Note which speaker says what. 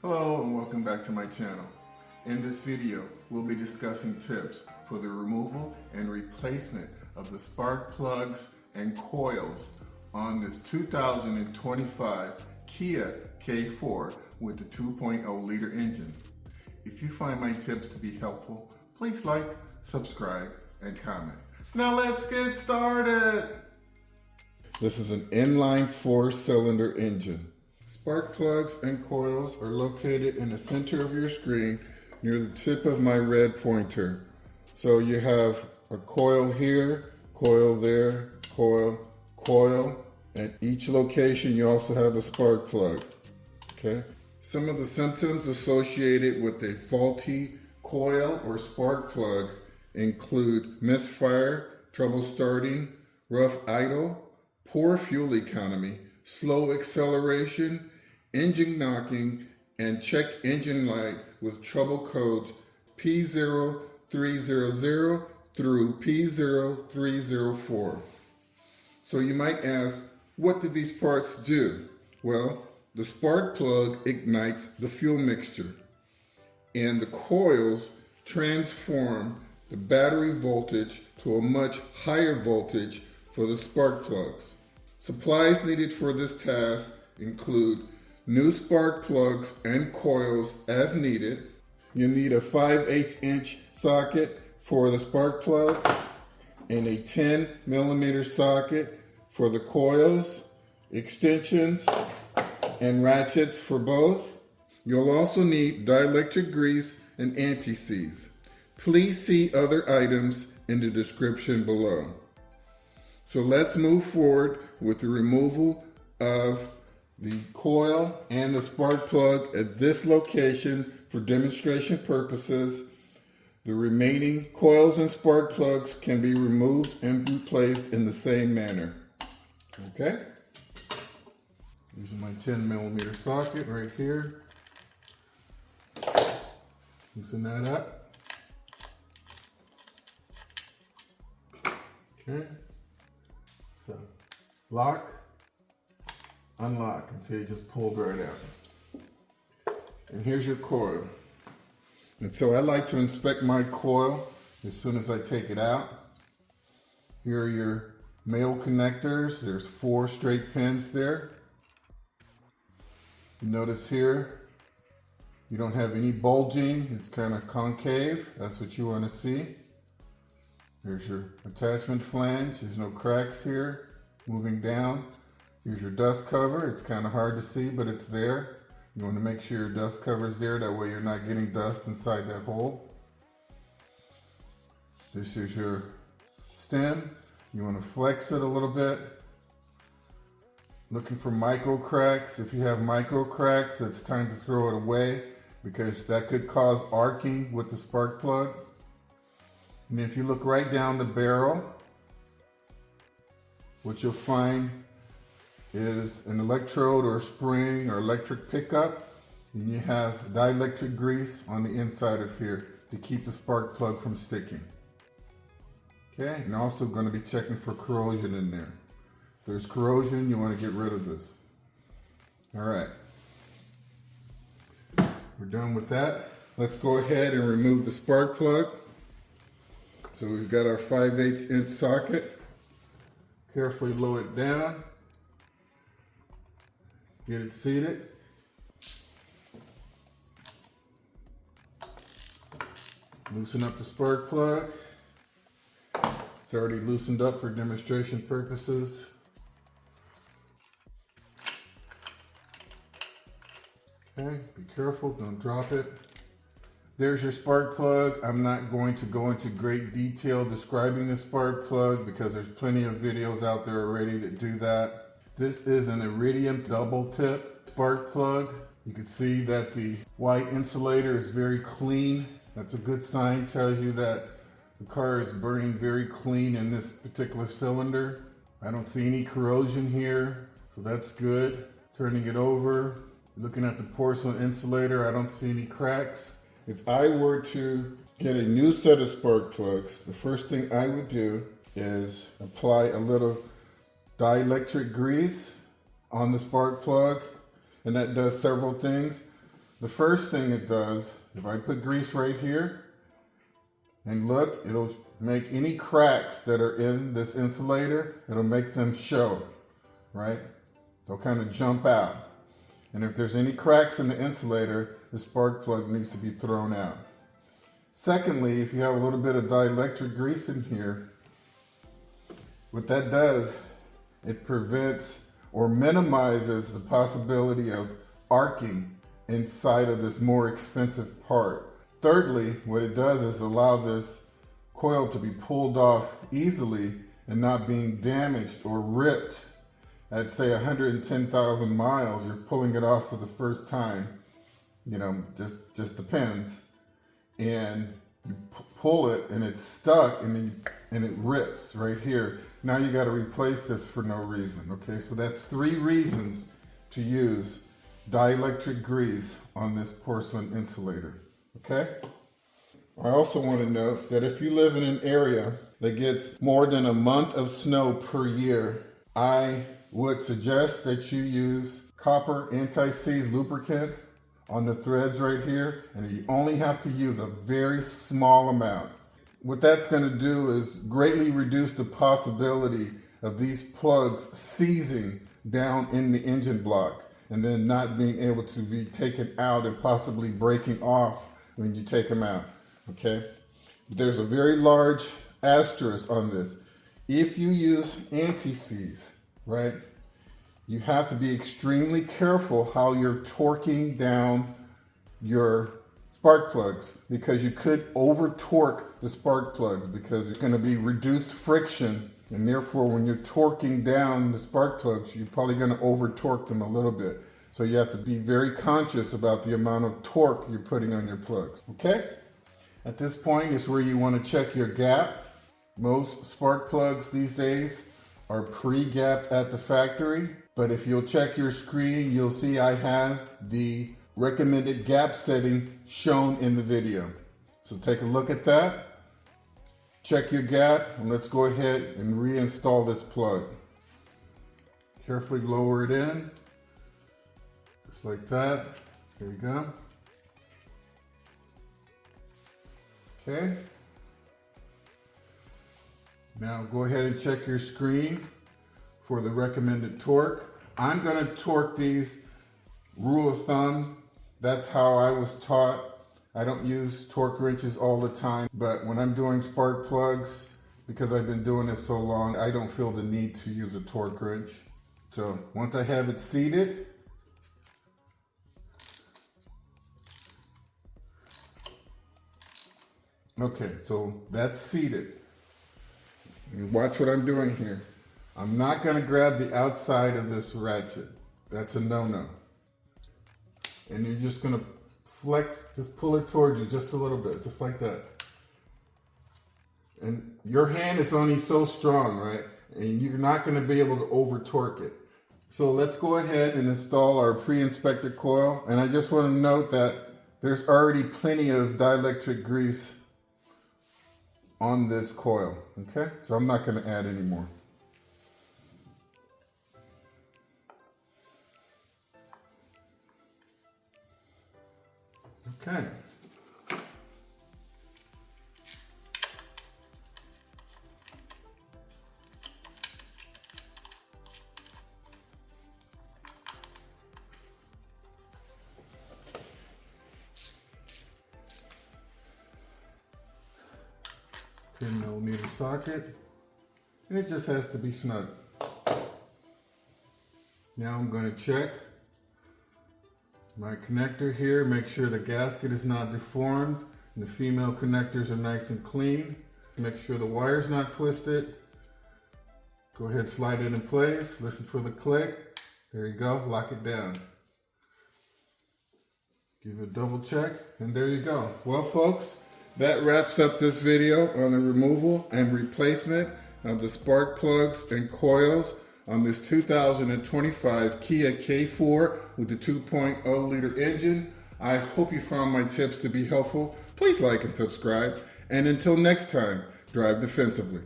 Speaker 1: Hello and welcome back to my channel. In this video, we'll be discussing tips for the removal and replacement of the spark plugs and coils on this 2025 Kia K4 with the 2.0 liter engine. If you find my tips to be helpful, please like, subscribe, and comment. Now let's get started! This is an inline 4-cylinder engine. Spark plugs and coils are located in the center of your screen near the tip of my red pointer. So you have a coil here, coil there, coil. At each location you also have a spark plug. Okay. Some of the symptoms associated with a faulty coil or spark plug include misfire, trouble starting, rough idle, poor fuel economy, slow acceleration, engine knocking, and check engine light with trouble codes P0300 through P0304. So you might ask, what do these parts do? Well, the spark plug ignites the fuel mixture, and the coils transform the battery voltage to a much higher voltage for the spark plugs. Supplies needed for this task include new spark plugs and coils as needed. You need a 5/8" socket for the spark plugs and a 10mm socket for the coils, extensions, and ratchets for both. You'll also need dielectric grease and Antiseize. Please see other items in the description below. So let's move forward with the removal of the coil and the spark plug at this location for demonstration purposes. The remaining coils and spark plugs can be removed and replaced in the same manner. Okay? Using my 10mm socket right here. Loosen that up. Okay. So, lock, unlock, and see it just pulled right out. And here's your coil. And so I like to inspect my coil as soon as I take it out. Here are your male connectors. There's 4 straight pins there. You notice here, you don't have any bulging. It's kind of concave. That's what you want to see. There's your attachment flange. There's no cracks here. Moving down, here's your dust cover. It's kind of hard to see, but it's there. You want to make sure your dust cover is there. That way you're not getting dust inside that hole. This is your stem. You want to flex it a little bit. Looking for micro cracks. If you have micro cracks, it's time to throw it away because that could cause arcing with the spark plug. And if you look right down the barrel, what you'll find is an electrode or spring or electric pickup. And you have dielectric grease on the inside of here to keep the spark plug from sticking. Okay, and also going to be checking for corrosion in there. If there's corrosion, you want to get rid of this. All right. We're done with that. Let's go ahead and remove the spark plug. So we've got our 5/8" socket. Carefully lower it down. Get it seated. Loosen up the spark plug. It's already loosened up for demonstration purposes. Okay, be careful, don't drop it. There's your spark plug. I'm not going to go into great detail describing the spark plug because there's plenty of videos out there already that do that. This is an iridium double tip spark plug. You can see that the white insulator is very clean. That's a good sign, tells you that the car is burning very clean in this particular cylinder. I don't see any corrosion here, so that's good. Turning it over, looking at the porcelain insulator, I don't see any cracks. If I were to get a new set of spark plugs, the first thing I would do is apply a little dielectric grease on the spark plug, and that does several things. The first thing it does, if I put grease right here, and look, it'll make any cracks that are in this insulator, it'll make them show, right? They'll kind of jump out. And if there's any cracks in the insulator, the spark plug needs to be thrown out. Secondly, if you have a little bit of dielectric grease in here, what that does, it prevents or minimizes the possibility of arcing inside of this more expensive part. Thirdly, what it does is allow this coil to be pulled off easily and not being damaged or ripped. At say 110,000 miles, you're pulling it off for the first time. You know, just depends. And you pull it and it's stuck and it rips right here. Now you got to replace this for no reason. Okay, so that's 3 reasons to use dielectric grease on this porcelain insulator. Okay. I also want to note that if you live in an area that gets more than a month of snow per year, I would suggest that you use copper Antiseize lubricant on the threads right here, and you only have to use a very small amount. What that's going to do is greatly reduce the possibility of these plugs seizing down in the engine block and then not being able to be taken out and possibly breaking off when you take them out. Okay, there's a very large asterisk on this. If you use Antiseize, right, you have to be extremely careful how you're torquing down your spark plugs, because you could over torque the spark plugs because there's going to be reduced friction, and therefore when you're torquing down the spark plugs, you're probably going to over torque them a little bit. So you have to be very conscious about the amount of torque you're putting on your plugs. Okay? At this point is where you want to check your gap. Most spark plugs these days are pre-gapped at the factory, but if you'll check your screen, you'll see I have the recommended gap setting shown in the video. So take a look at that, check your gap, and let's go ahead and reinstall this plug. Carefully lower it in, just like that. There you go. Okay. Now go ahead and check your screen for the recommended torque. I'm going to torque these rule of thumb. That's how I was taught. I don't use torque wrenches all the time, but when I'm doing spark plugs, because I've been doing it so long, I don't feel the need to use a torque wrench. So once I have it seated, okay, so that's seated. And watch what I'm doing here. I'm not going to grab the outside of this ratchet. That's a no-no. And you're just going to flex, just pull it towards you just a little bit, just like that. And your hand is only so strong, right? And you're not going to be able to over torque it. So let's go ahead and install our pre-inspected coil. And I just want to note that there's already plenty of dielectric grease on this coil, okay? So I'm not going to add any more. Okay. Socket, and it just has to be snug. Now I'm going to check my connector here, make sure the gasket is not deformed and the female connectors are nice and clean. Make sure the wire's not twisted. Go ahead, slide it in place, listen for the click. There you go, lock it down. Give it a double check, and there you go. Well, folks, that wraps up this video on the removal and replacement of the spark plugs and coils on this 2025 Kia K4 with the 2.0 liter engine. I hope you found my tips to be helpful. Please like and subscribe. And until next time, drive defensively.